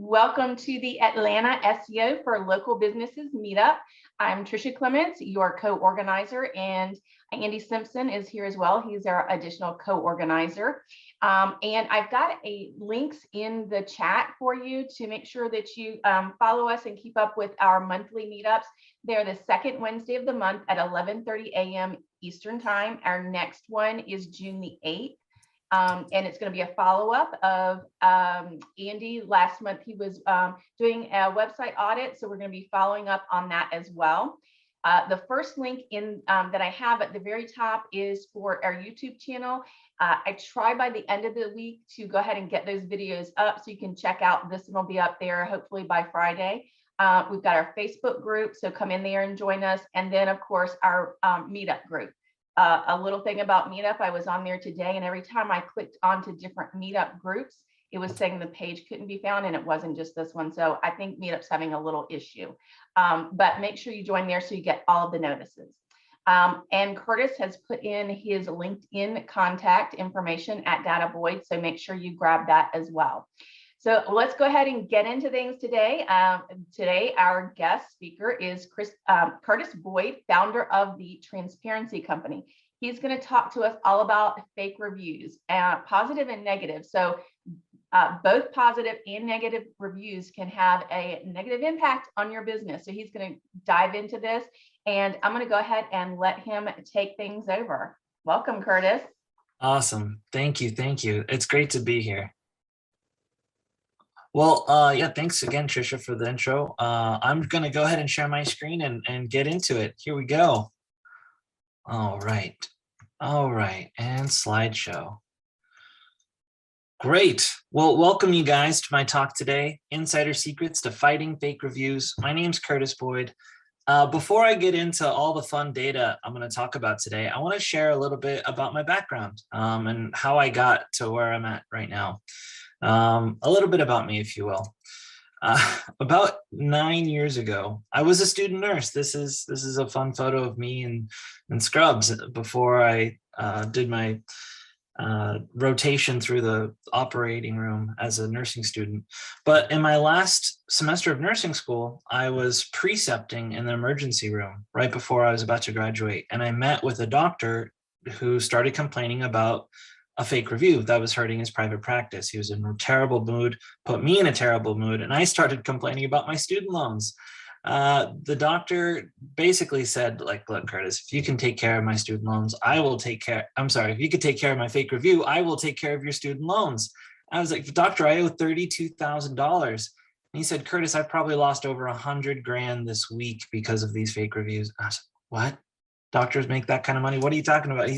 Welcome to the Atlanta SEO for Local Businesses Meetup. I'm 𝗕𝗂𝘁𝗵𝗁, your co-organizer, and Andy Simpson is here as well. He's our additional co-organizer. And I've got links in the chat for you to make sure that you follow us and keep up with our monthly meetups. They're the second Wednesday of the month at 11:30 a.m. Eastern Time. Our next one is June the 8th. And it's going to be a follow-up of Andy. Last month he was doing a website audit, so we're going to be following up on that as well. The first link in that I have at the very top is for our YouTube channel. I try by the end of the week to go ahead and get those videos up so you can check out. This one will be up there hopefully by Friday. We've got our Facebook group, so come in there and join us. And then of course our meetup group. A little thing about Meetup, I was on there today, and every time I clicked onto different Meetup groups, it was saying the page couldn't be found, and it wasn't just this one. So I think Meetup's having a little issue. But make sure you join there so you get all of the notices. And Curtis has put in his LinkedIn contact information at 𝗕𝗏𝗿, so make sure you grab that as well. So let's go ahead and get into things today. Today, our guest speaker is Curtis Boyd, founder of the Transparency Company. He's going to talk to us all about fake reviews, positive and negative. So both positive and negative reviews can have a negative impact on your business. So he's going to dive into this, and I'm going to go ahead and let him take things over. Welcome, Curtis. Awesome. Thank you. Thank you. It's great to be here. Well, yeah, thanks again, 𝗕cie, for the intro. I'm going to go ahead and share my screen and get into it. Here we go. All right. All right. And slideshow. Great. Well, welcome you guys to my talk today, Insider Secrets to Fighting Fake Reviews. My name's Curtis Boyd. Before I get into all the fun data I'm going to talk about today, I want to share a little bit about my background and how I got to where I'm at right now. A little bit about me, if you will. About 9 years ago, I was a student nurse. This is a fun photo of me in scrubs before I did my rotation through the operating room as a nursing student. But in my last semester of nursing school, I was precepting in the emergency room right before I was about to graduate, and I met with a doctor who started complaining about a fake review that was hurting his private practice. He was in a terrible mood, put me in a terrible mood, and I started complaining about my student loans. The doctor basically said, like, look, Curtis, if you can take care of my student loans, I will take care. I'm sorry, if you could take care of my fake review, I will take care of your student loans. I was like, doctor, I owe $32,000. And he said, Curtis, I've probably lost over 100 grand this week because of these fake reviews. I was like, what? Doctors make that kind of money? What are you talking about?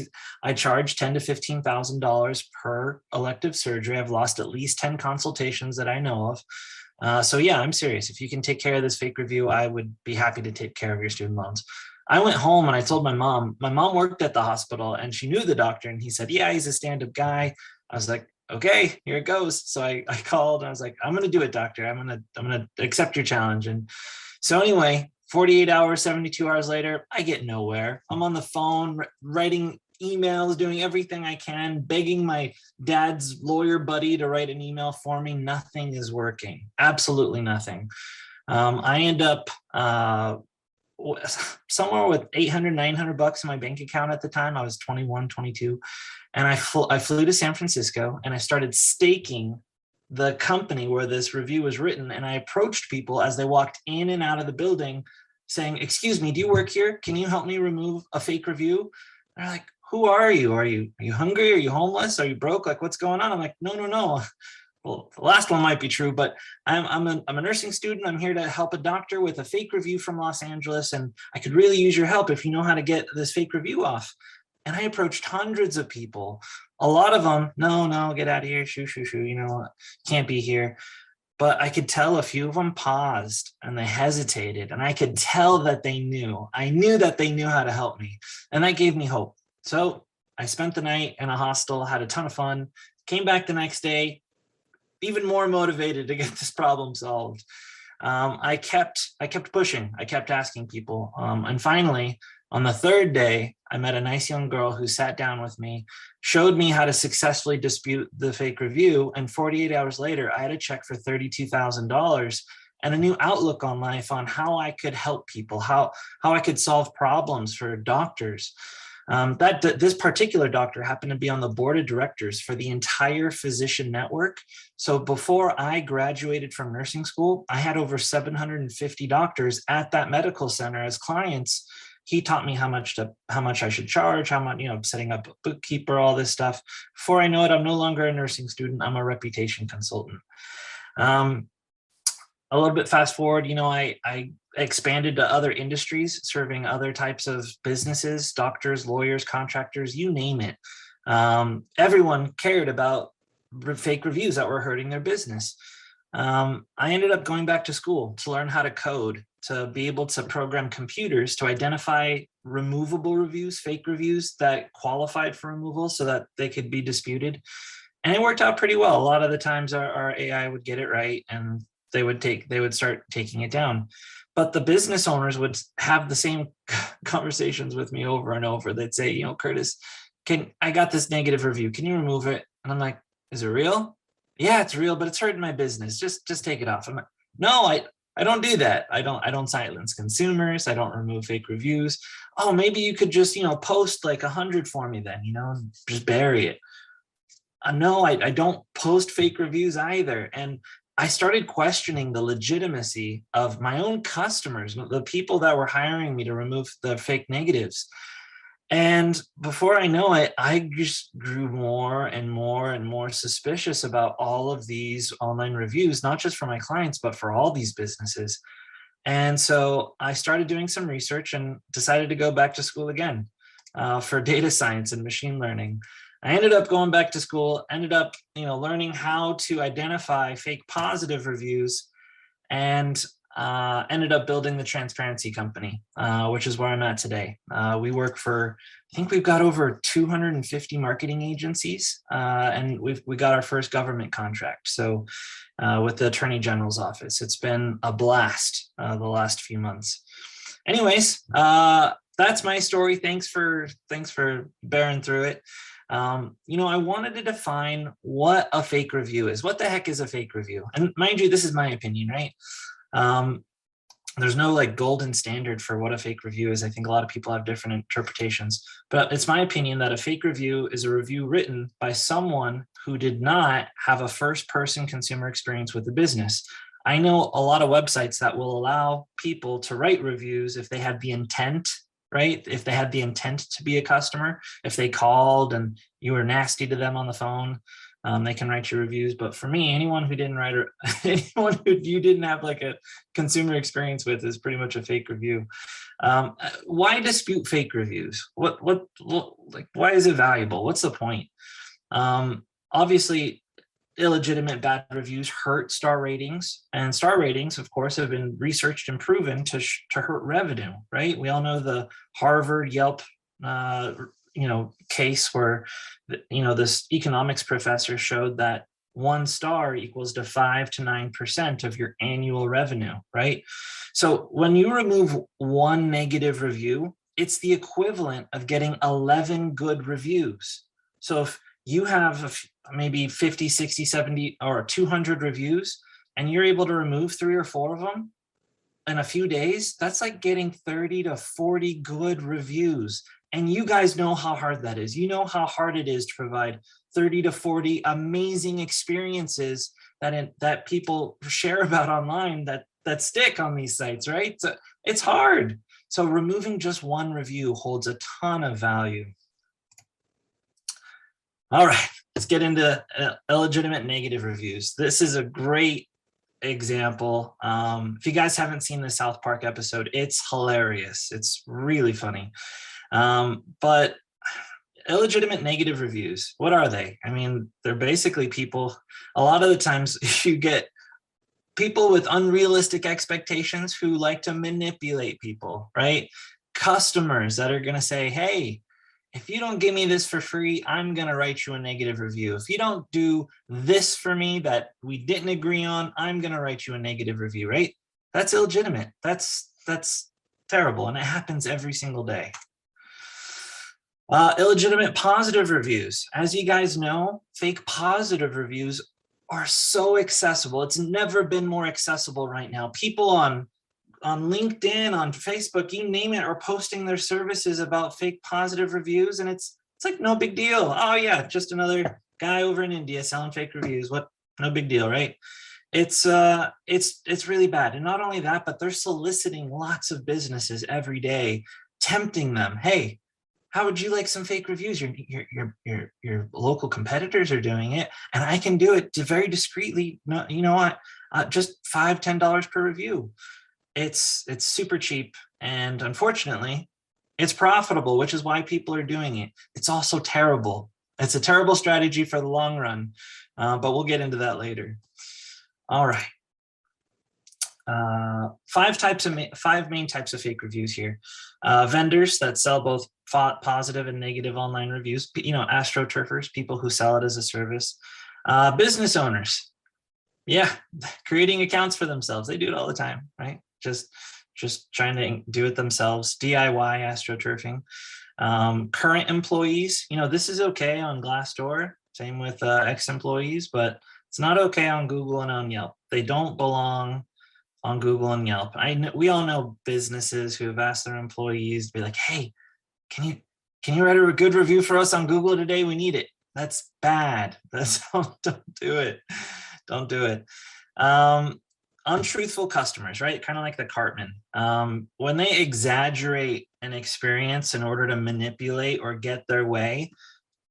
I charge $10,000 to $15,000 per elective surgery. I've lost at least 10 consultations that I know of. So yeah, I'm serious. If you can take care of this fake review, I would be happy to take care of your student loans. I went home and I told my mom. My mom worked at the hospital and she knew the doctor, and he said, yeah, he's a stand-up guy. I was like, okay, here it goes. So I called and I was like, I'm going to do it, doctor. I'm going to accept your challenge. And so anyway, 48 hours, 72 hours later, I get nowhere. I'm on the phone, writing emails, doing everything I can, begging my dad's lawyer buddy to write an email for me. Nothing is working. Absolutely nothing. I end up somewhere with $800, $900 in my bank account at the time. I was 21, 22. And I flew to San Francisco and I started staking the company where this review was written. And I approached people as they walked in and out of the building saying, excuse me, do you work here? Can you help me remove a fake review? They're like, who are you? Are you hungry? Are you homeless? Are you broke? Like, what's going on? I'm like, no. Well, the last one might be true, but I'm a nursing student. I'm here to help a doctor with a fake review from Los Angeles. And I could really use your help if you know how to get this fake review off. And I approached hundreds of people. A lot of them, no, get out of here, shoo, you know, can't be here. But I could tell a few of them paused and they hesitated, and I could tell that they knew. I knew that they knew how to help me, and that gave me hope. So I spent the night in a hostel, had a ton of fun, came back the next day, even more motivated to get this problem solved. I kept pushing. I kept asking people, and finally, On the third day, I met a nice young girl who sat down with me, showed me how to successfully dispute the fake review. And 48 hours later, I had a check for $32,000 and a new outlook on life on how I could help people, how I could solve problems for doctors. This particular doctor happened to be on the board of directors for the entire physician network. So before I graduated from nursing school, I had over 750 doctors at that medical center as clients. He taught me how much I should charge, how much, setting up a bookkeeper, all this stuff. Before I know it, I'm no longer a nursing student. I'm a reputation consultant. A little bit fast forward, I expanded to other industries, serving other types of businesses, doctors, lawyers, contractors, you name it. Everyone cared about fake reviews that were hurting their business. I ended up going back to school to learn how to code, to be able to program computers to identify removable reviews, fake reviews that qualified for removal so that they could be disputed. And it worked out pretty well. A lot of the times our AI would get it right and they would start taking it down. But the business owners would have the same conversations with me over and over. They'd say, Curtis, I got this negative review. Can you remove it? And I'm like, is it real? Yeah, it's real, but it's hurting my business. Just take it off. I'm like, no, I don't do that. I don't silence consumers. I don't remove fake reviews. Oh, maybe you could just, post like 100 for me then, just bury it. No, I don't post fake reviews either. And I started questioning the legitimacy of my own customers, the people that were hiring me to remove the fake negatives. And before I know it, I just grew more and more and more suspicious about all of these online reviews, not just for my clients, but for all these businesses. And so I started doing some research and decided to go back to school again for data science and machine learning. I ended up going back to school, learning how to identify fake positive reviews, and ended up building the 𝗕𝗵𝗴𝘁𝗵𝗵, which is where I'm at today. We work for, I think we've got over 250 marketing agencies, and we got our first government contract. So with the Attorney General's office, it's been a blast the last few months. Anyways, that's my story. Thanks for bearing through it. I wanted to define what a fake review is. What the heck is a fake review? And mind you, this is my opinion, right? There's no golden standard for what a fake review is. I think a lot of people have different interpretations, but it's my opinion that a fake review is a review written by someone who did not have a first-person consumer experience with the business. I know a lot of websites that will allow people to write reviews if they had the intent, right? If they had the intent to be a customer, if they called and you were nasty to them on the phone, they can write your reviews. But for me, anyone who didn't write, or anyone who you didn't have a consumer experience with is pretty much a fake review. Why dispute fake reviews? What why is it valuable? What's the point? Obviously, illegitimate bad reviews hurt star ratings, and star ratings, of course, have been researched and proven to hurt revenue, right? We all know the Harvard Yelp case where this economics professor showed that 1 star equals to 5 to 9% of your annual revenue, right? So when you remove 1 negative review, it's the equivalent of getting 11 good reviews. So if you have maybe 50, 60, 70, or 200 reviews, and you're able to remove 3 or 4 of them in a few days, that's like getting 30 to 40 good reviews. And you guys know how hard that is. You know how hard it is to provide 30 to 40 amazing experiences that people share about online that stick on these sites, right? So it's hard. So removing just 1 review holds a ton of value. All right, let's get into illegitimate negative reviews. This is a great example. If you guys haven't seen the South Park episode, it's hilarious. It's really funny. But illegitimate negative reviews, what are they? I mean, they're basically people, a lot of the times you get people with unrealistic expectations who like to manipulate people, right? Customers that are going to say, hey, if you don't give me this for free, I'm going to write you a negative review. If you don't do this for me that we didn't agree on, I'm going to write you a negative review, right? That's illegitimate. That's terrible, and it happens every single day. Illegitimate positive reviews. As you guys know, fake positive reviews are so accessible. It's never been more accessible right now. People on LinkedIn, on Facebook, you name it, are posting their services about fake positive reviews, and it's like no big deal. Oh yeah, just another guy over in India selling fake reviews. What? No big deal, right? It's really bad. And not only that, but they're soliciting lots of businesses every day, tempting them. Hey, how would you like some fake reviews? Your local competitors are doing it, and I can do it very discreetly. No, you know what? Just $5, $10 per review. It's super cheap, and unfortunately, it's profitable, which is why people are doing it. It's also terrible. It's a terrible strategy for the long run, but we'll get into that later. All right. Five main types of fake reviews here. Vendors that sell both positive and negative online reviews, astroturfers, people who sell it as a service. Business owners, yeah, creating accounts for themselves. They do it all the time, right? Just trying to do it themselves. DIY astroturfing. Current employees, this is okay on Glassdoor, same with ex-employees, but it's not okay on Google and on Yelp. They don't belong on Google and Yelp. We all know businesses who have asked their employees to be like, hey, can you write a good review for us on Google today? We need it. That's bad. Don't do it. Don't do it. Untruthful customers, right? Kind of like the Cartman. When they exaggerate an experience in order to manipulate or get their way,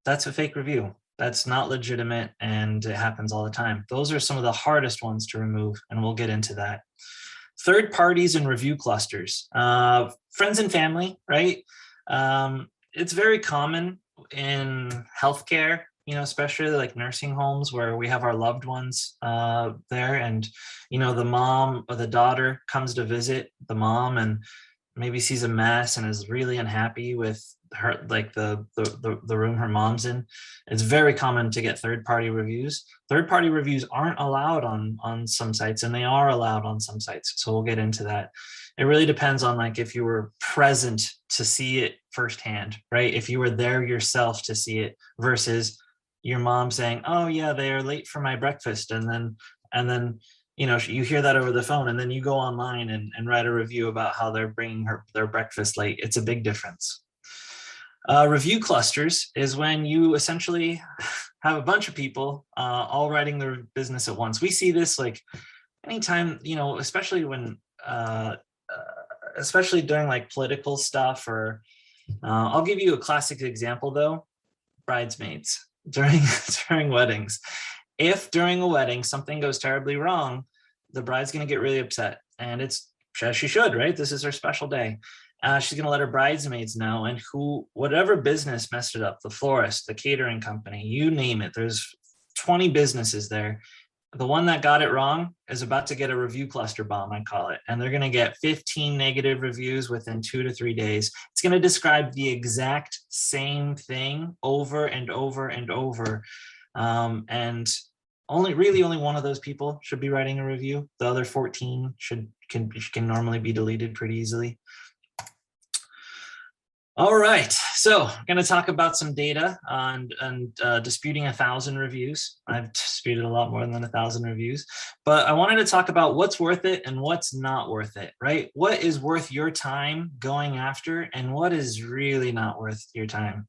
that's a fake review. That's not legitimate, and it happens all the time. Those are some of the hardest ones to remove, and we'll get into that. Third parties and review clusters. Friends and family, right? It's very common in healthcare, especially like nursing homes where we have our loved ones there, and the mom or the daughter comes to visit the mom and maybe sees a mess and is really unhappy with her, like the room her mom's in. It's very common to get third-party reviews. Third-party reviews aren't allowed on some sites, and they are allowed on some sites. So we'll get into that. It really depends on like if you were present to see it firsthand, right? If you were there yourself to see it versus your mom saying, oh yeah, they are late for my breakfast. And then you hear that over the phone, and then you go online and write a review about how they're bringing their breakfast late. It's a big difference. Review clusters is when you essentially have a bunch of people all writing their business at once. We see this like anytime, especially when, especially during like political stuff, or I'll give you a classic example though, bridesmaids during weddings. If during a wedding something goes terribly wrong, the bride's going to get really upset, and it's as she should, right? This is her special day. She's going to let her bridesmaids know, and whatever business messed it up, the florist, the catering company, you name it, there's 20 businesses there. The one that got it wrong is about to get a review cluster bomb, I call it, and they're going to get 15 negative reviews within 2 to 3 days. It's going to describe the exact same thing over and over and over. And only one of those people should be writing a review. The other 14 can normally be deleted pretty easily. All right, so I'm going to talk about some data on disputing 1,000 reviews. I've disputed a lot more than 1,000 reviews, but I wanted to talk about what's worth it and what's not worth it, right? What is worth your time going after, and what is really not worth your time?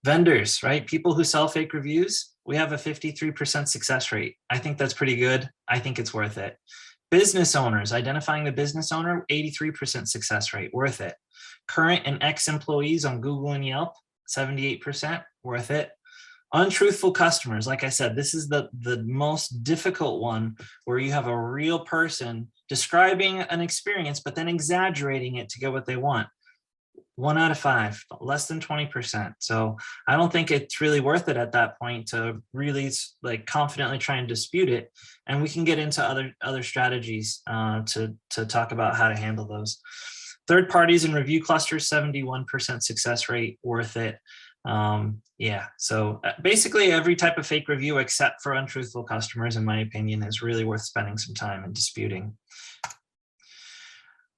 Vendors, right? People who sell fake reviews, we have a 53% success rate. I think that's pretty good. I think it's worth it. Business owners, identifying the business owner, 83% success rate, worth it. Current and ex-employees on Google and Yelp, 78%, worth it. Untruthful customers, like I said, this is the most difficult one, where you have a real person describing an experience, but then exaggerating it to get what they want. 1 out of 5, less than 20%. So I don't think it's really worth it at that point to really like confidently try and dispute it. And we can get into other strategies to talk about how to handle those. Third parties and review clusters, 71% success rate, worth it. Yeah, so basically every type of fake review except for untruthful customers, in my opinion, is really worth spending some time in disputing.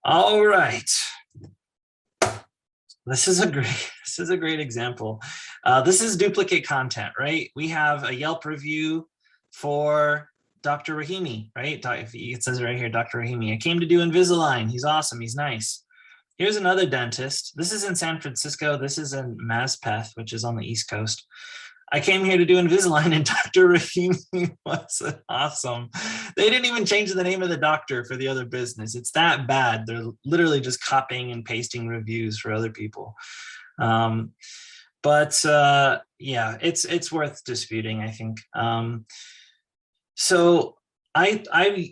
All right. this is a great example. This is duplicate content, right? We have a Yelp review for Dr. Rahimi, right? It says right here, Dr. Rahimi. I came to do Invisalign. He's awesome. He's nice. Here's another dentist. This is in San Francisco. This is in 𝗲𝗲𝗃𝗲, which is on the East Coast. I came here to do Invisalign and Dr. Rahimi was awesome. They didn't even change the name of the doctor for the other business. It's that bad. They're literally just copying and pasting reviews for other people. Yeah, it's worth disputing, I think. So I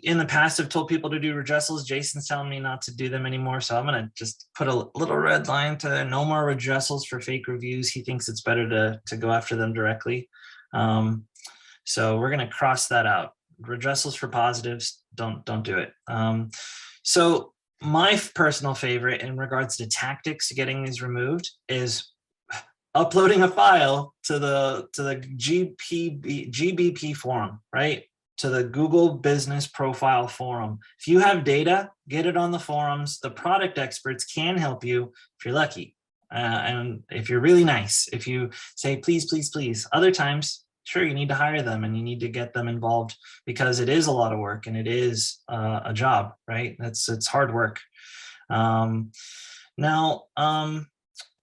in the past have told people to do redressals. Jason's telling me not to do them anymore. So I'm gonna just put a little red line to no more redressals for fake reviews. He thinks it's better to go after them directly. So we're gonna cross that out. Redressals for positives, don't do it. So my personal favorite in regards to tactics to getting these removed is uploading a file to the GBP forum, right? To the Google Business Profile Forum. If you have data, get it on the forums. The product experts can help you if you're lucky. And if you're really nice, if you say, please, please, please. Other times, sure, you need to hire them and you need to get them involved because it is a lot of work and it is a job, right? It's hard work.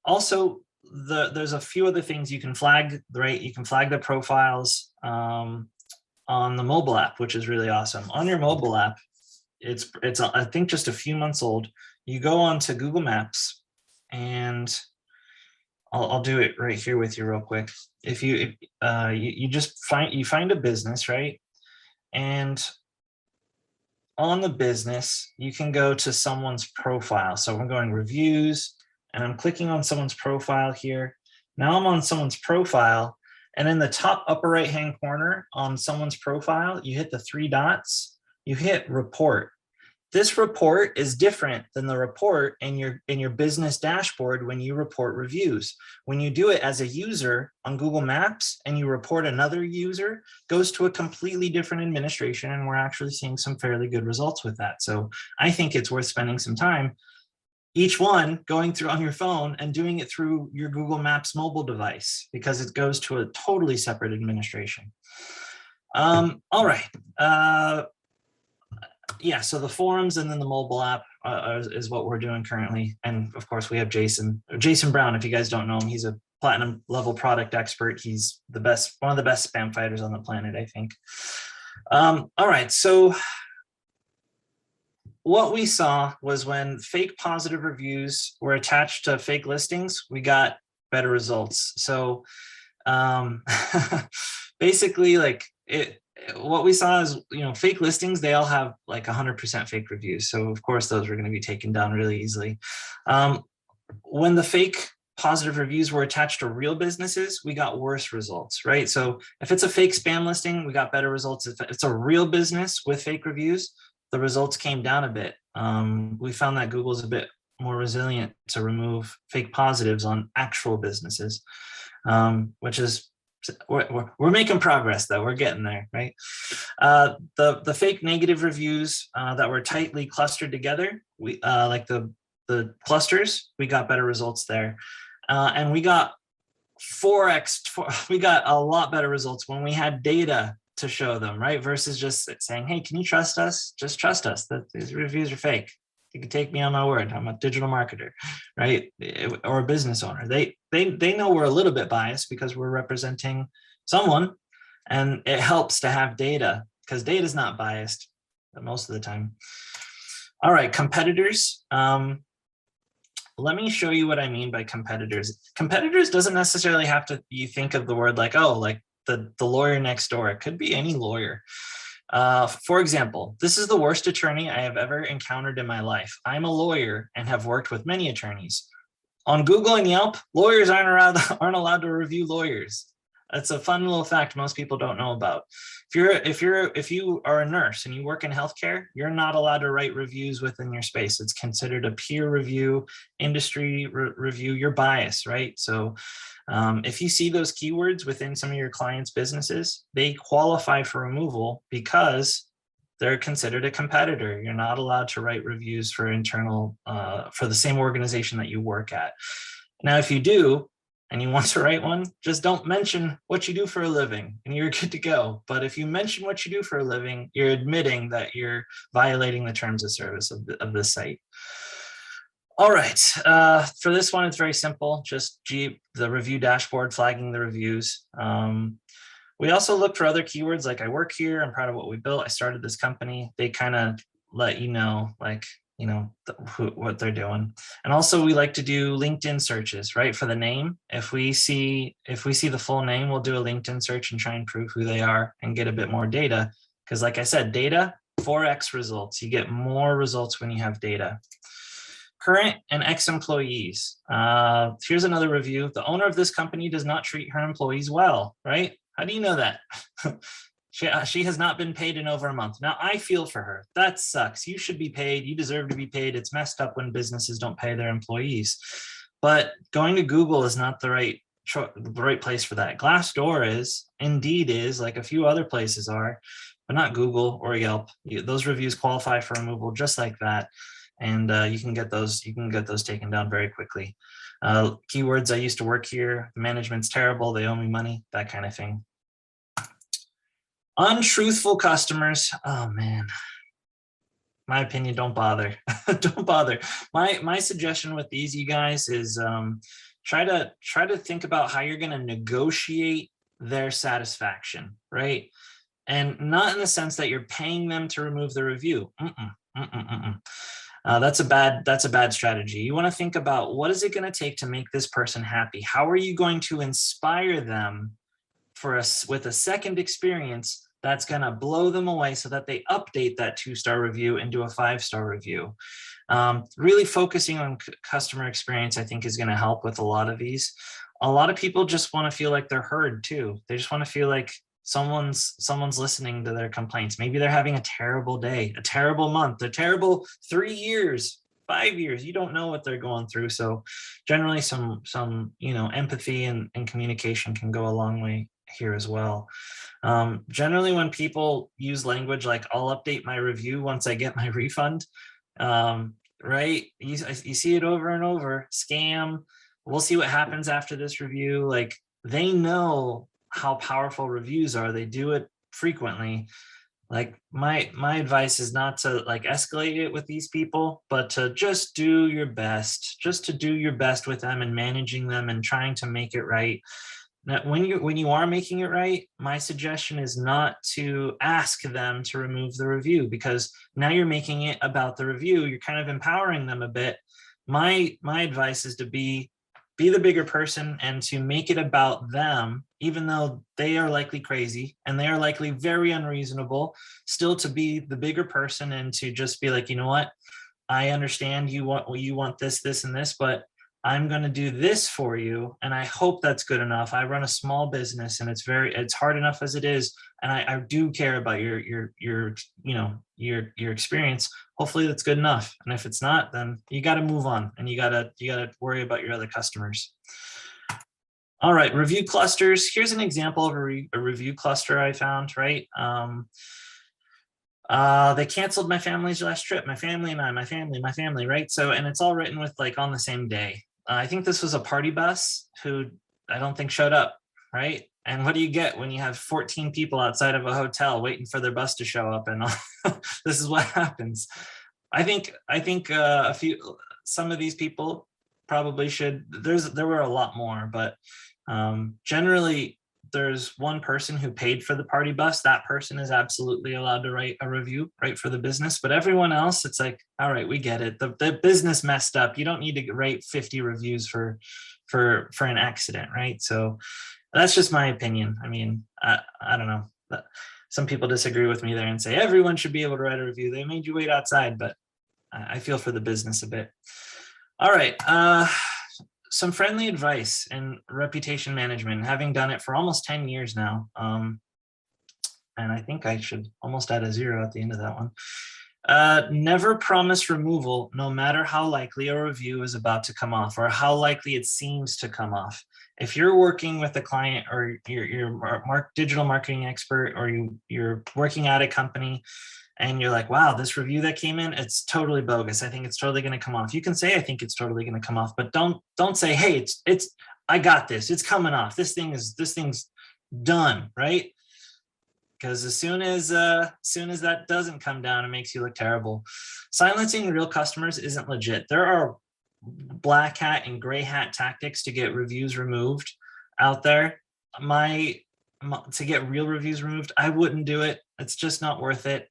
Also, there's a few other things you can flag, right? You can flag the profiles on the mobile app, which is really awesome. On your mobile app, it's I think just a few months old. You go on to Google Maps, and I'll do it right here with you real quick. If you just find a business, right? And on the business, you can go to someone's profile. So I'm going reviews, and I'm clicking on someone's profile here. Now I'm on someone's profile. And in the top upper right-hand corner on someone's profile, you hit the 3 dots, you hit report. This report is different than the report in your business dashboard when you report reviews. When you do it as a user on Google Maps and you report another user, it goes to a completely different administration, and we're actually seeing some fairly good results with that. So I think it's worth spending some time each one going through on your phone and doing it through your Google Maps mobile device because it goes to a totally separate administration. All right. Yeah, so the forums and then the mobile app is what we're doing currently. And of course we have Jason Brown. If you guys don't know him, he's a platinum level product expert. He's the best, one of the best spam fighters on the planet, I think. All right, so what we saw was when fake positive reviews were attached to fake listings, we got better results. So basically, like what we saw is, fake listings, they all have like 100% fake reviews. So of course, those were going to be taken down really easily. When the fake positive reviews were attached to real businesses, we got worse results, right? So if it's a fake spam listing, we got better results. If it's a real business with fake reviews, the results came down a bit. We found that Google's a bit more resilient to remove fake positives on actual businesses, which is, we're making progress though, we're getting there, right? The fake negative reviews that were tightly clustered together, we like the clusters, we got better results there. And we got 4x, we got a lot better results when we had data to show them, right? Versus just saying, hey, can you trust us? Just trust us that these reviews are fake. You can take me on my word. I'm a digital marketer, right? Or a business owner. They know we're a little bit biased because we're representing someone, and it helps to have data because data is not biased most of the time. All right, competitors. Let me show you what I mean by competitors. Competitors doesn't necessarily have to, you think of the word like, oh, like the lawyer next door. It could be any lawyer. For example, this is the worst attorney I have ever encountered in my life. I'm a lawyer and have worked with many attorneys. On Google and Yelp, lawyers aren't allowed to review lawyers. That's a fun little fact most people don't know about. If you are a nurse and you work in healthcare, you're not allowed to write reviews within your space. It's considered a peer review, industry review. You're biased, right? So if you see those keywords within some of your clients' businesses, they qualify for removal because they're considered a competitor. You're not allowed to write reviews for internal, for the same organization that you work at. Now, if you do, and you want to write one, just don't mention what you do for a living and you're good to go. But if you mention what you do for a living, you're admitting that you're violating the terms of service of the site. All right, for this one, it's very simple. Just the review dashboard flagging the reviews. We also look for other keywords like I work here, I'm proud of what we built, I started this company. They kind of let you know, like, you know, what they're doing. And also we like to do LinkedIn searches, right? For the name. If we see the full name, we'll do a LinkedIn search and try and prove who they are and get a bit more data. Because like I said, data, 4x results. You get more results when you have data. Current and ex-employees. Here's another review. The owner of this company does not treat her employees well, right? How do you know that? She has not been paid in over a month. Now, I feel for her. That sucks. You should be paid. You deserve to be paid. It's messed up when businesses don't pay their employees. But going to Google is not the right place for that. Glassdoor is, Indeed is, like a few other places are, but not Google or Yelp. Those reviews qualify for removal just like that. And you can get those taken down very quickly. Keywords, I used to work here, management's terrible, they owe me money, that kind of thing. Untruthful customers, oh man, my opinion, don't bother. Don't bother. My suggestion with these, you guys, is try to think about how you're going to negotiate their satisfaction, right? And not in the sense that you're paying them to remove the review. That's a bad strategy. You want to think about, what is it going to take to make this person happy? How are you going to inspire them with a second experience that's going to blow them away so that they update that 2-star review into a 5-star review? Really focusing on customer experience, I think, is going to help with a lot of these. A lot of people just want to feel like they're heard too. They just want to feel like someone's listening to their complaints. Maybe they're having a terrible day, a terrible month, a terrible 3 years, 5 years. You don't know what they're going through. So generally some empathy and communication can go a long way here as well. Generally, when people use language like, I'll update my review once I get my refund, right? You see it over and over. Scam. We'll see what happens after this review. Like, they know how powerful reviews are. They do it frequently. Like, my advice is not to like escalate it with these people, but to just do your best, with them and managing them and trying to make it right. Now, when you are making it right, my suggestion is not to ask them to remove the review, because now you're making it about the review. You're kind of empowering them a bit. My advice is to be the bigger person and to make it about them, even though they are likely crazy and they are likely very unreasonable, still to be the bigger person and to just be like, you know what, I understand you want this, and this, but I'm going to do this for you. And I hope that's good enough. I run a small business and it's hard enough as it is. And I do care about your experience. Hopefully that's good enough. And if it's not, then you got to move on and you got to worry about your other customers. All right. Review clusters. Here's an example of a review cluster I found, right? They canceled my family's last trip, my family and I, my family, right? So, and it's all written with like on the same day. I think this was a party bus who I don't think showed up, right? And what do you get when you have 14 people outside of a hotel waiting for their bus to show up? And this is what happens. I think some of these people probably should, there were a lot more, but generally there's one person who paid for the party bus. That person is absolutely allowed to write a review, right, for the business. But everyone else, it's like, all right, we get it. The business messed up. You don't need to write 50 reviews for an accident, right? So that's just my opinion. I mean, I don't know. Some people disagree with me there and say everyone should be able to write a review. They made you wait outside, but I feel for the business a bit. All right. Some friendly advice in reputation management, having done it for almost 10 years now. And I think I should almost add a 0 at the end of that one. Never promise removal, no matter how likely a review is about to come off or how likely it seems to come off. If you're working with a client or you're digital marketing expert, or you're working at a company and you're like, wow, this review that came in, it's totally bogus. I think it's totally going to come off. You can say, I think it's totally going to come off, but don't say, hey, I got this. It's coming off. This thing's done, right? Because as soon as that doesn't come down, it makes you look terrible. Silencing real customers isn't legit. There are black hat and gray hat tactics to get reviews removed out there. To get real reviews removed, I wouldn't do it. It's just not worth it.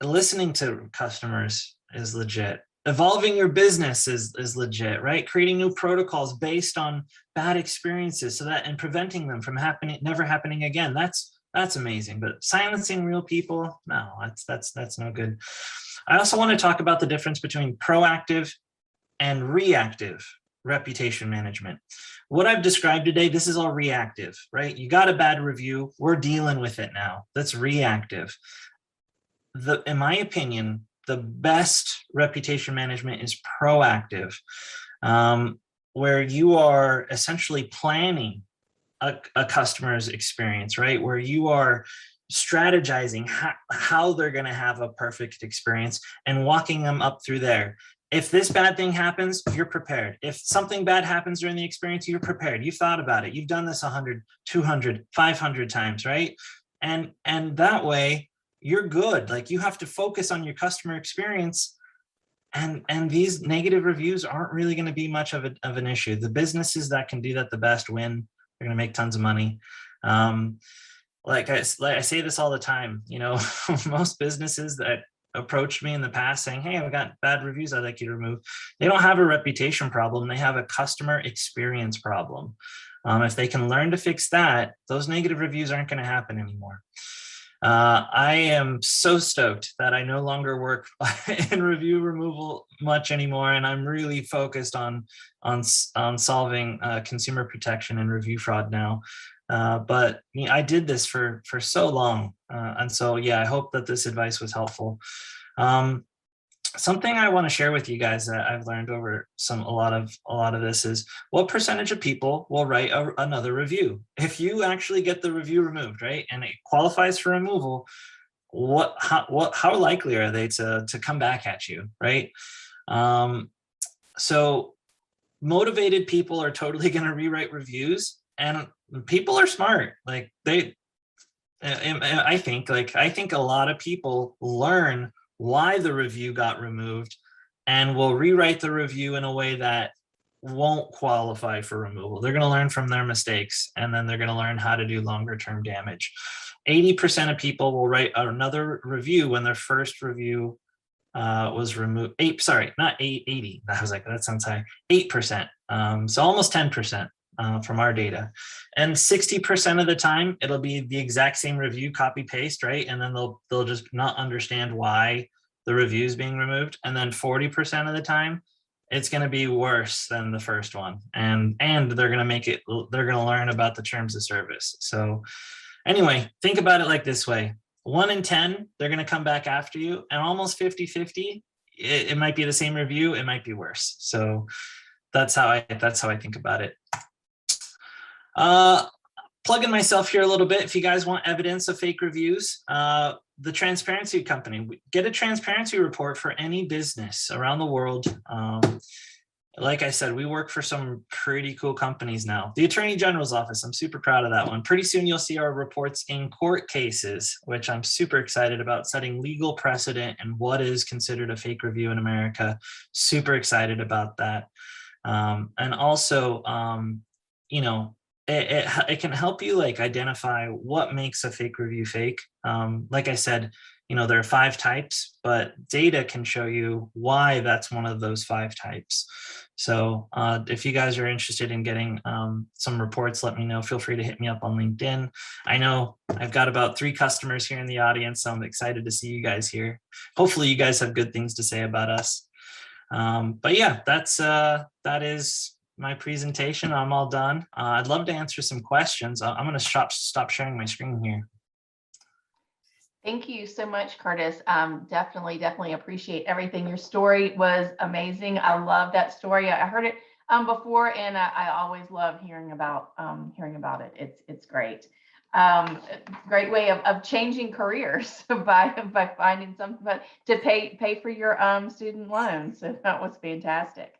Listening to customers is legit. Evolving your business is legit, right? Creating new protocols based on bad experiences so that, and preventing them from never happening again. That's amazing. But silencing real people, no, that's no good. I also want to talk about the difference between proactive and reactive reputation management. What I've described today, this is all reactive, right? You got a bad review, we're dealing with it now. That's reactive. In my opinion, the best reputation management is proactive, where you are essentially planning a customer's experience, right? Where you are strategizing how they're going to have a perfect experience and walking them up through there. If this bad thing happens, you're prepared. If something bad happens during the experience, you're prepared. You've thought about it. You've done this 100, 200, 500 times, right? And that way you're good. Like, you have to focus on your customer experience, and these negative reviews aren't really going to be much of an issue. The businesses that can do that the best win. They're going to make tons of money. Like I say this all the time, you know, most businesses that approached me in the past saying, hey, I've got bad reviews I'd like you to remove, they don't have a reputation problem. They have a customer experience problem. If they can learn to fix that, those negative reviews aren't going to happen anymore. I am so stoked that I no longer work in review removal much anymore, and I'm really focused on solving consumer protection and review fraud now. But you know, I did this for so long, and so yeah, I hope that this advice was helpful. Something I want to share with you guys that I've learned over a lot of this is, what percentage of people will write another review? If you actually get the review removed, right, and it qualifies for removal, how likely are they to come back at you, right? So motivated people are totally going to rewrite reviews, and people are smart. Like I think a lot of people learn why the review got removed and will rewrite the review in a way that won't qualify for removal. They're going to learn from their mistakes, and then they're going to learn how to do longer term damage. 80% of people will write another review when their first review was removed. 80. I was like, that sounds high. 8%. So almost 10%. From our data, and 60% of the time it'll be the exact same review, copy paste, right? And then they'll just not understand why the review is being removed. And then 40% of the time it's going to be worse than the first one, and they're going to learn about the terms of service. So anyway, think about it like this way: 1 in 10 they're going to come back after you, and almost 50-50 it might be the same review, it might be worse. So that's how I think about it. Plugging myself here a little bit. If you guys want evidence of fake reviews, the Transparency Company, get a transparency report for any business around the world. Like I said, we work for some pretty cool companies now. The Attorney General's office, I'm super proud of that one. Pretty soon you'll see our reports in court cases, which I'm super excited about, setting legal precedent and what is considered a fake review in America. Super excited about that. And also, you know, it can help you like identify what makes a fake review fake. Like I said, you know, there are 5 types, but data can show you why that's one of those 5 types. So if you guys are interested in getting some reports, let me know. Feel free to hit me up on LinkedIn. I know I've got about 3 customers here in the audience, so I'm excited to see you guys here. Hopefully you guys have good things to say about us. But yeah, that is my presentation. I'm all done. I'd love to answer some questions. I'm going to stop sharing my screen here. Thank you so much, Curtis. Definitely appreciate everything. Your story was amazing. I love that story. I heard it before, and I always love hearing about it. It's great. Great way of changing careers by finding something to pay for your student loans. So that was fantastic.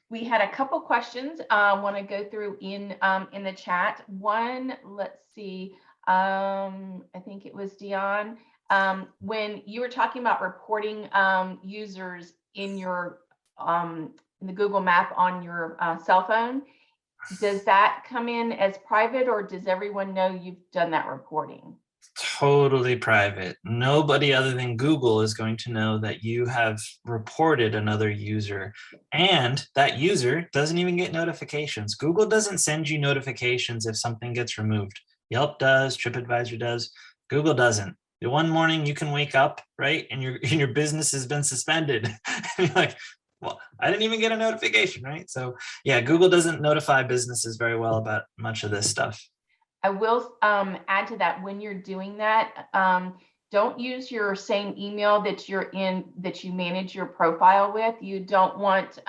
We had a couple questions I want to go through in the chat. One, let's see. I think it was Dion. When you were talking about reporting users in your in the Google map on your cell phone, does that come in as private, or does everyone know you've done that reporting? Totally private. Nobody other than Google is going to know that you have reported another user, and that user doesn't even get notifications. Google doesn't send you notifications if something gets removed. Yelp does, TripAdvisor does, Google doesn't. One morning you can wake up, right, and your business has been suspended. And you're like, well, I didn't even get a notification, right? So yeah, Google doesn't notify businesses very well about much of this stuff. I will add to that, when you're doing that, don't use your same email that you manage your profile with. You don't want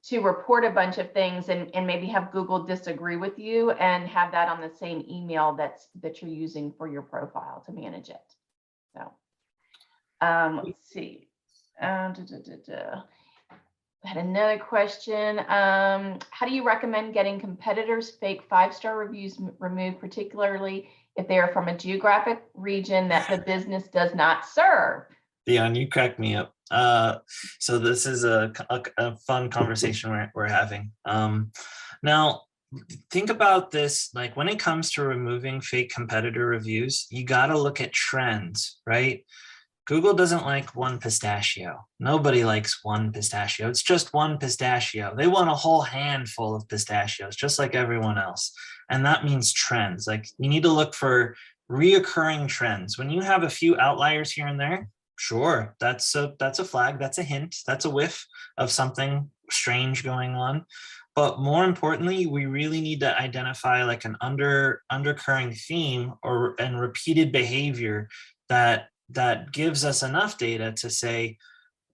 to report a bunch of things and maybe have Google disagree with you and have that on the same email that you're using for your profile to manage it. So let's see. I had another question. How do you recommend getting competitors' fake 5-star reviews removed, particularly if they are from a geographic region that the business does not serve? Dion, you cracked me up. So this is a fun conversation we're having. Now, think about this, like when it comes to removing fake competitor reviews, you got to look at trends, right? Google doesn't like one pistachio. Nobody likes one pistachio. It's just one pistachio. They want a whole handful of pistachios, just like everyone else. And that means trends. Like you need to look for reoccurring trends. When you have a few outliers here and there, sure, that's a flag, that's a hint, that's a whiff of something strange going on. But more importantly, we really need to identify like an undercurring theme and repeated behavior that gives us enough data to say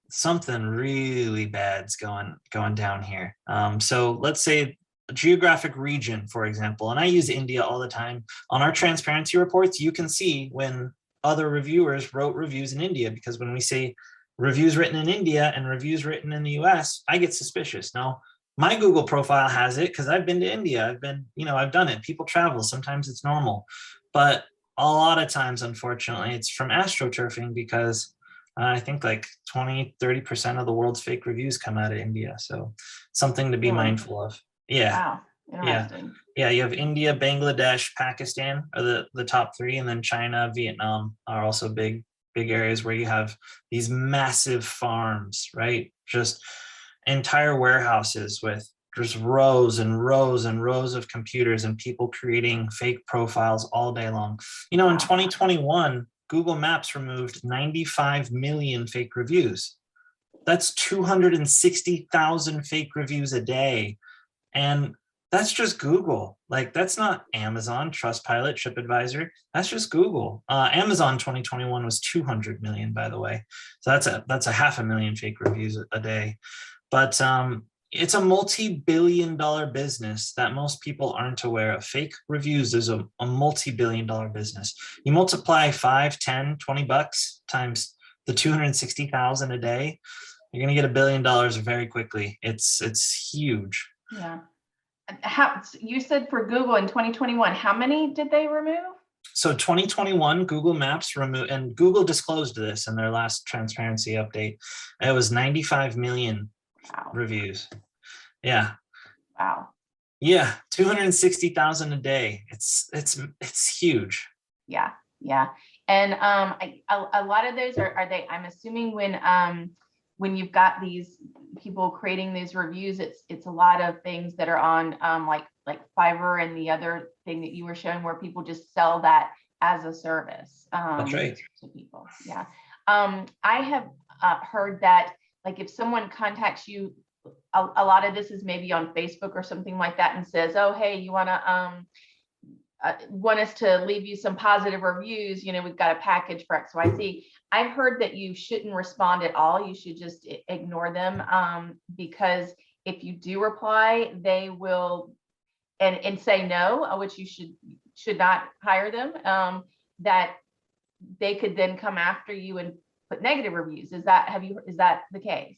something really bad's going down here. So let's say a geographic region, for example, and I use India all the time. On our transparency reports, you can see when other reviewers wrote reviews in India, because when we say reviews written in India and reviews written in the US, I get suspicious. Now, my Google profile has it because I've been to India. I've done it. People travel. Sometimes it's normal. But a lot of times, unfortunately, it's from astroturfing, because I think like 20-30% of the world's fake reviews come out of India. So something to be mindful of. Yeah. Wow. Interesting. Yeah. You have India, Bangladesh, Pakistan are the top three, and then China, Vietnam are also big areas where you have these massive farms, right? Just entire warehouses with just rows and rows and rows of computers and people creating fake profiles all day long. In 2021, Google Maps removed 95 million fake reviews. That's 260,000 fake reviews a day. And that's just Google. Like, that's not Amazon, Trustpilot, TripAdvisor. That's just Google. Amazon 2021 was 200 million, by the way. So that's a 500,000 fake reviews a day. But it's a multi-billion-dollar business that most people aren't aware of. Fake reviews is a multi-billion-dollar business. You multiply 5, 10, 20 bucks times the 260,000 a day, you're going to get $1 billion very quickly. It's huge. Yeah. You said for Google in 2021, how many did they remove? So 2021, Google Maps removed, and Google disclosed this in their last transparency update. It was 95 million reviews. Yeah. Wow. Yeah, 260,000 a day. It's huge. Yeah. And a lot of those are they? I'm assuming when you've got these people creating these reviews, it's a lot of things that are on like Fiverr and the other thing that you were showing, where people just sell that as a service. That's right. To people. Yeah. I have heard that, like, if someone contacts you, a lot of this is maybe on Facebook or something like that, and says, oh, hey, you want to want us to leave you some positive reviews, we've got a package for XYZ. I've heard that you shouldn't respond at all. You should just ignore them, because if you do reply, they will and say no, which you should not hire them. That they could then come after you and put negative reviews. Is that the case?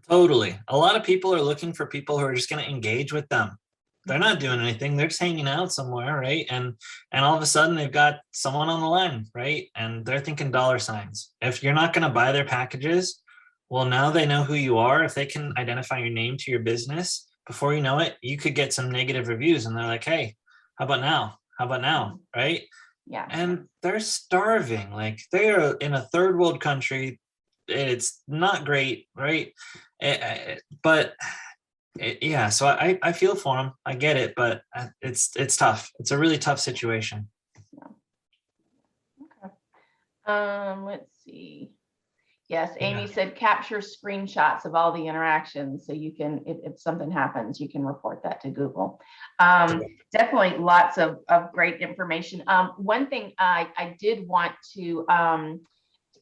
Totally. A lot of people are looking for people who are just going to engage with them. They're not doing anything. They're just hanging out somewhere, right? And all of a sudden they've got someone on the line, right? And they're thinking dollar signs. If you're not going to buy their packages, well, now they know who you are. If they can identify your name to your business, before you know it, you could get some negative reviews, and they're like, hey, how about now? How about now? Right? Yeah. And they're starving. Like, they are in a third world country. It's not great, right? Yeah, so I feel for them. I get it, but it's tough. It's a really tough situation. Yeah. Okay. Let's see. Yes, Amy said capture screenshots of all the interactions, so you can, if something happens, you can report that to Google. Definitely lots of great information. One thing I did want to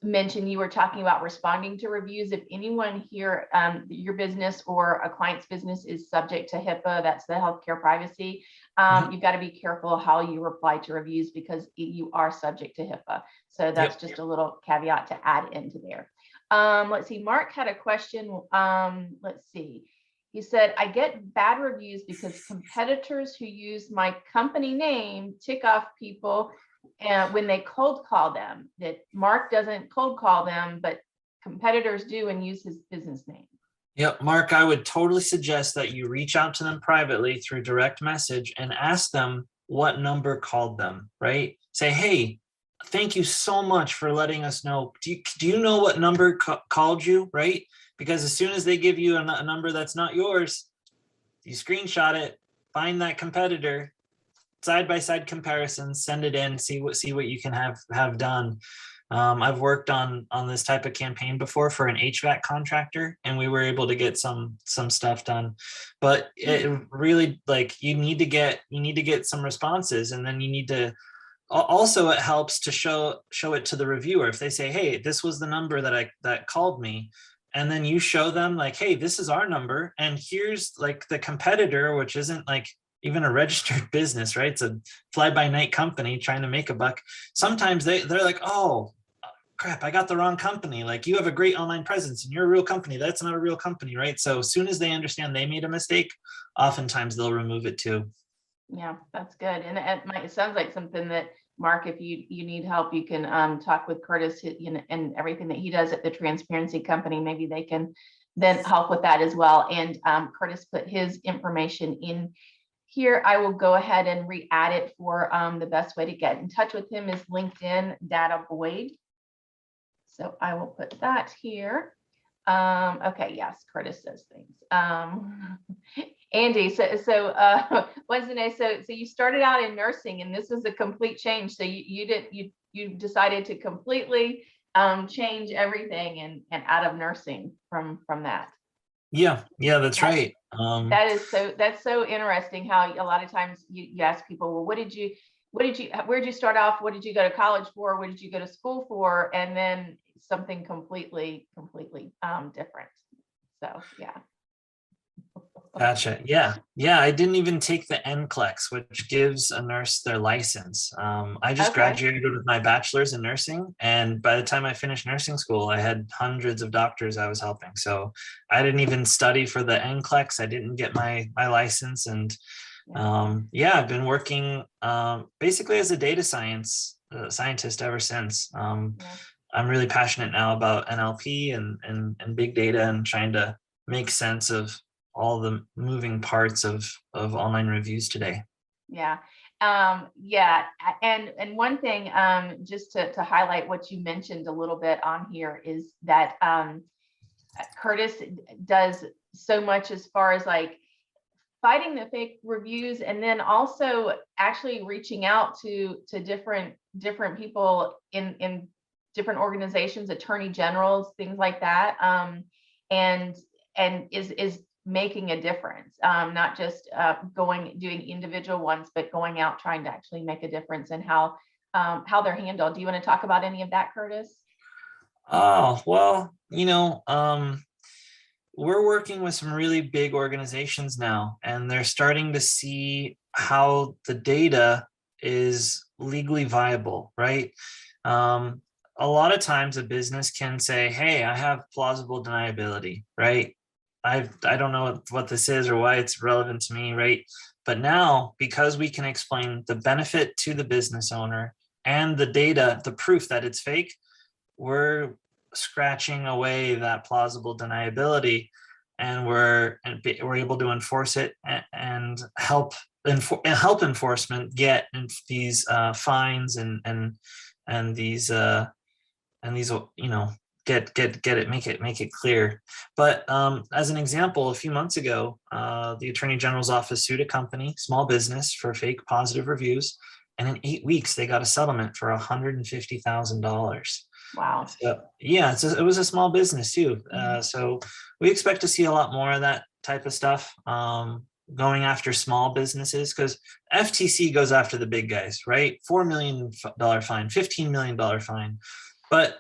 mention, you were talking about responding to reviews. If anyone here, your business or a client's business is subject to HIPAA, that's the healthcare privacy, you've got to be careful how you reply to reviews, because you are subject to HIPAA. So that's just a little caveat to add into there. Let's see, Mark had a question. Let's see. He said, I get bad reviews because competitors who use my company name tick off people when they cold call them. That Mark doesn't cold call them, but competitors do and use his business name. Yep, Mark, I would totally suggest that you reach out to them privately through direct message and ask them what number called them, right? Say, hey, thank you so much for letting us know. Do you know what number called you, right? Because as soon as they give you a number that's not yours, you screenshot it, find that competitor, side-by-side comparisons, send it in, see what you can have done. I've worked on this type of campaign before for an HVAC contractor, and we were able to get some stuff done. But it really, like, you need to get some responses, and then you need to also, it helps to show it to the reviewer. If they say, hey, this was the number that called me, and then you show them like, hey, this is our number, and here's like the competitor, which isn't like even a registered business, right? It's a fly-by-night company trying to make a buck. Sometimes they're like, oh crap, I got the wrong company. Like, you have a great online presence and you're a real company. That's not a real company, right? So as soon as they understand they made a mistake, oftentimes they'll remove it too. Yeah, that's good. And it sounds like something that, Mark, if you need help, you can talk with Curtis, and everything that he does at the Transparency Company. Maybe they can then help with that as well. And Curtis put his information in here. I will go ahead and re-add it for the best way to get in touch with him is LinkedIn Data Boyd. So I will put that here. Okay, yes, Curtis says things. Andy, so you started out in nursing, and this was a complete change. So you decided to completely change everything and out of nursing from that. Yeah, that's right. That's so interesting how a lot of times you ask people, well, where did you start off? What did you go to college for? What did you go to school for? And then something completely different. So yeah. Gotcha. Yeah. I didn't even take the NCLEX, which gives a nurse their license. I just graduated with my bachelor's in nursing, and by the time I finished nursing school, I had hundreds of doctors I was helping. So I didn't even study for the NCLEX. I didn't get my license, and I've been working basically as a data scientist ever since. I'm really passionate now about NLP and big data, and trying to make sense of all the moving parts of online reviews today. Yeah. And one thing, just to highlight what you mentioned a little bit on here, is that Curtis does so much as far as like fighting the fake reviews, and then also actually reaching out to different people in different organizations, attorney generals, things like that, and is making a difference, not just doing individual ones, but going out trying to actually make a difference in how they're handled. Do you want to talk about any of that, Curtis? Oh, well, we're working with some really big organizations now, and they're starting to see how the data is legally viable, right? A lot of times a business can say, hey, I have plausible deniability, right? I don't know what this is or why it's relevant to me, right? But now, because we can explain the benefit to the business owner and the data, the proof that it's fake, we're scratching away that plausible deniability, and we're able to enforce it and help enforcement get these fines and these make it clear. But as an example, a few months ago, the Attorney General's office sued a company, small business, for fake positive reviews, and in 8 weeks they got a settlement for $150,000. Wow. So, yeah, it was a small business too. So we expect to see a lot more of that type of stuff going after small businesses, because FTC goes after the big guys, right? $4 million fine, $15 million fine. But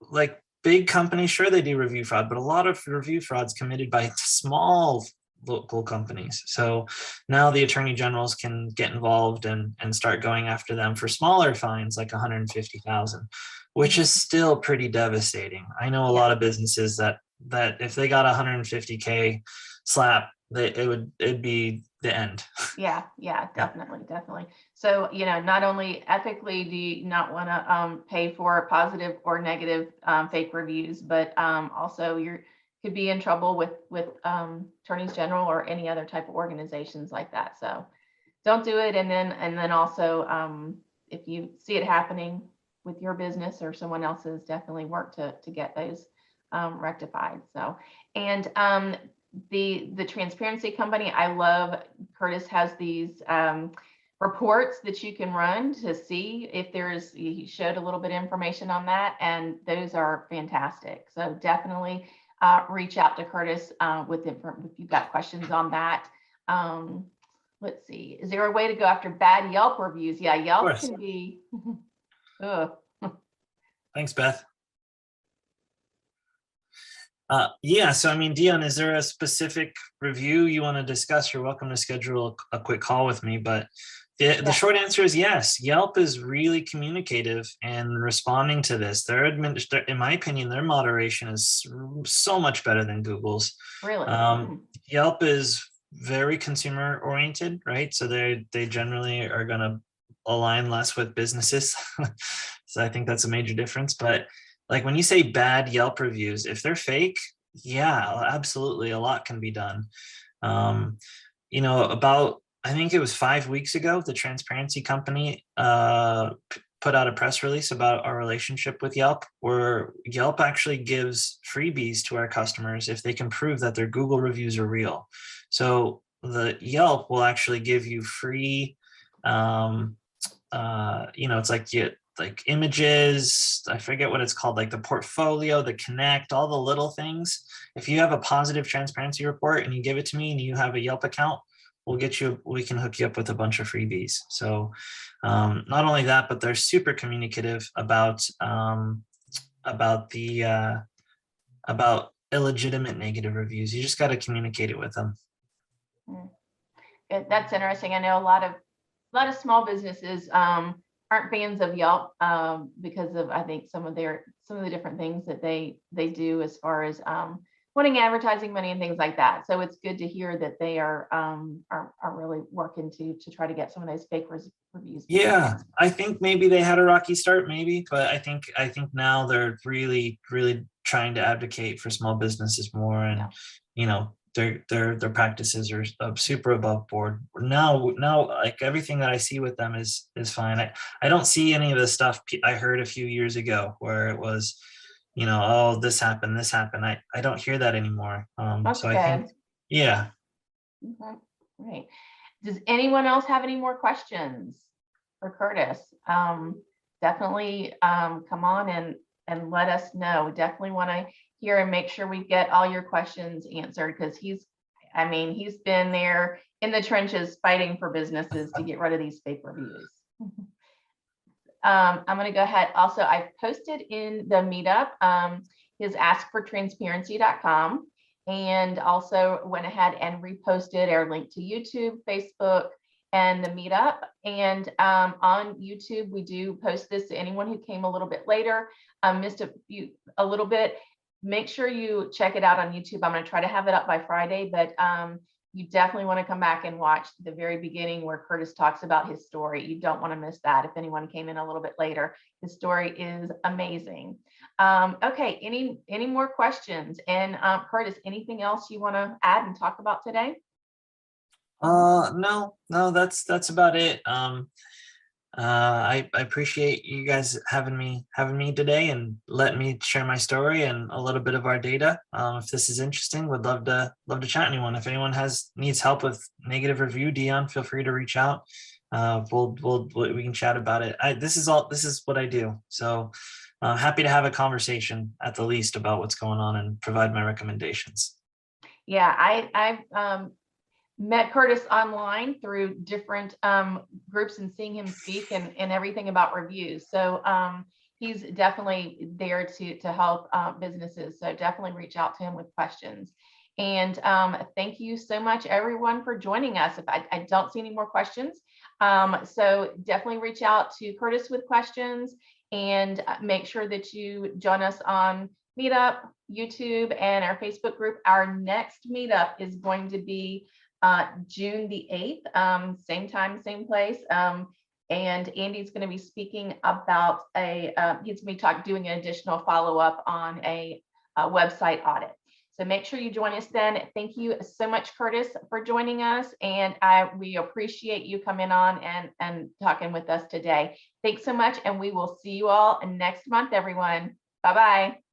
like big companies, sure, they do review fraud, but a lot of review fraud's committed by small local companies. So now the attorney generals can get involved and start going after them for smaller fines, like 150,000, which is still pretty devastating. I know a lot of businesses that if they got 150K slap, it'd be the end. Yeah, definitely. So, not only ethically do you not want to pay for positive or negative fake reviews, but also you could be in trouble with attorneys general or any other type of organizations like that. So don't do it. And then also if you see it happening with your business or someone else's, definitely work to get those rectified. So, and the transparency company, I love, Curtis has these reports that you can run to see if he showed a little bit of information on that, and those are fantastic. So definitely reach out to Curtis if you've got questions on that. Let's see, is there a way to go after bad Yelp reviews? Yeah, Yelp can be Thanks, Beth. Yeah, so I mean, Dion, is there a specific review you want to discuss? You're welcome to schedule a quick call with me, but the short answer is yes. Yelp is really communicative in responding to this. In my opinion, their moderation is so much better than Google's. Really? Yelp is very consumer oriented, right? So they generally are going to align less with businesses. So I think that's a major difference. But like when you say bad Yelp reviews, if they're fake, yeah, absolutely, a lot can be done. I think it was 5 weeks ago, the transparency company put out a press release about our relationship with Yelp, where Yelp actually gives freebies to our customers if they can prove that their Google reviews are real. So the Yelp will actually give you free, it's like images, I forget what it's called, like the portfolio, the connect, all the little things. If you have a positive transparency report and you give it to me and you have a Yelp account, we can hook you up with a bunch of freebies. So not only that, but they're super communicative about illegitimate negative reviews. You just got to communicate it with them. That's interesting. I know a lot of small businesses aren't fans of Yelp because of, I think, some of the different things that they do as far as wanting advertising money and things like that. So it's good to hear that they are really working to try to get some of those fake reviews. Yeah, I think maybe they had a rocky start, but I think now they're really, really trying to advocate for small businesses more, and their practices are super above board now. Like everything that I see with them is fine. I don't see any of the stuff I heard a few years ago where it was, oh, this happened. I don't hear that anymore. So I think, yeah. Okay, great. Does anyone else have any more questions for Curtis? Definitely come on and let us know. Definitely want to here and make sure we get all your questions answered, because he's been there in the trenches fighting for businesses to get rid of these fake reviews. I'm going to go ahead. Also, I've posted in the meetup his 𝗕cie𝘁𝗵𝗁𝗁.com, and also went ahead and reposted our link to YouTube, Facebook, and the meetup. And on YouTube, we do post this to anyone who came a little bit later, missed a little bit. Make sure you check it out on YouTube. I'm going to try to have it up by Friday, but you definitely want to come back and watch the very beginning where Curtis talks about his story. You don't want to miss that. If anyone came in a little bit later, his story is amazing. Okay, any more questions? And Curtis, anything else you want to add and talk about today? No, that's about it. I appreciate you guys having me today and letting me share my story and a little bit of our data. If this is interesting, would love to chat anyone. If anyone needs help with negative review, Dion, feel free to reach out. We can chat about it. This is what I do. So happy to have a conversation at the least about what's going on and provide my recommendations. Yeah, I've met Curtis online through different groups and seeing him speak and everything about reviews. So he's definitely there to help businesses. So definitely reach out to him with questions. And thank you so much, everyone, for joining us. If I don't see any more questions, so definitely reach out to Curtis with questions, and make sure that you join us on Meetup, YouTube, and our Facebook group. Our next meetup is going to be June the 8th, same time, same place. And Andy's going to be speaking about he's going to be doing an additional follow-up on a website audit. So make sure you join us then. Thank you so much, Curtis, for joining us. And we appreciate you coming on and talking with us today. Thanks so much. And we will see you all next month, everyone. Bye-bye.